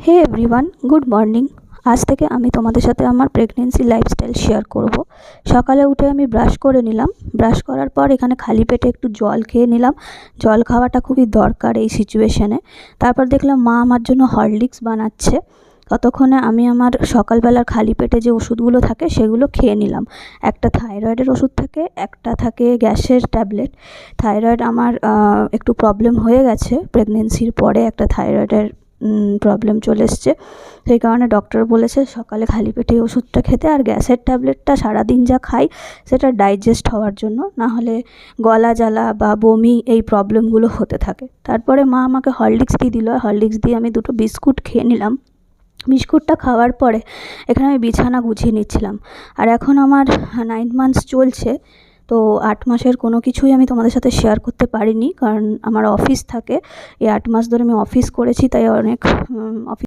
হে everyone, good morning. আজ থেকে আমি তোমাদের সাথে আমার প্রেগনেন্সি লাইফস্টাইল শেয়ার করব। সকালে উঠে আমি ব্রাশ করে নিলাম। ব্রাশ করার পর এখানে খালি পেটে একটু জল খেয়ে নিলাম। জল খাওয়াটা খুবই দরকার এই সিচুয়েশানে। তারপর দেখলাম মা আমার জন্য হরলিক্স বানাচ্ছে। ততক্ষণে আমি আমার সকালবেলার খালি পেটে যে ওষুধগুলো থাকে সেগুলো খেয়ে নিলাম। একটা থাইরয়েডের ওষুধ থাকে, একটা থাকে গ্যাসের ট্যাবলেট। থাইরয়েড আমার একটু প্রবলেম হয়ে গেছে প্রেগনেন্সির পরে, একটা থাইরয়েডের প্রবলেম চলে এসছে। সেই কারণে ডক্টর বলেছে সকালে খালি পেটে ওষুধটা খেতে, আর গ্যাসের ট্যাবলেটটা সারাদিন যা খাই সেটা ডাইজেস্ট হওয়ার জন্য, না হলে গলা জ্বালা বা বমি এই প্রবলেমগুলো হতে থাকে। তারপরে মা আমাকে হরলিক্স দিয়ে দিল। হরলিক্স দিয়ে আমি দুটো বিস্কুট খেয়ে নিলাম। বিস্কুটটা খাওয়ার পরে এখানে আমি বিছানা গুছিয়ে নিচ্ছিলাম। আর এখন আমার 9 মান্থস চলছে। তো 8 মাসের কোনো কিছুই আমি তোমাদের সাথে শেয়ার করতে পারিনি, কারণ আমার অফিস থাকে। এই 8 মাস ধরে আমি অফিস করেছি, তাই অনেক অফিস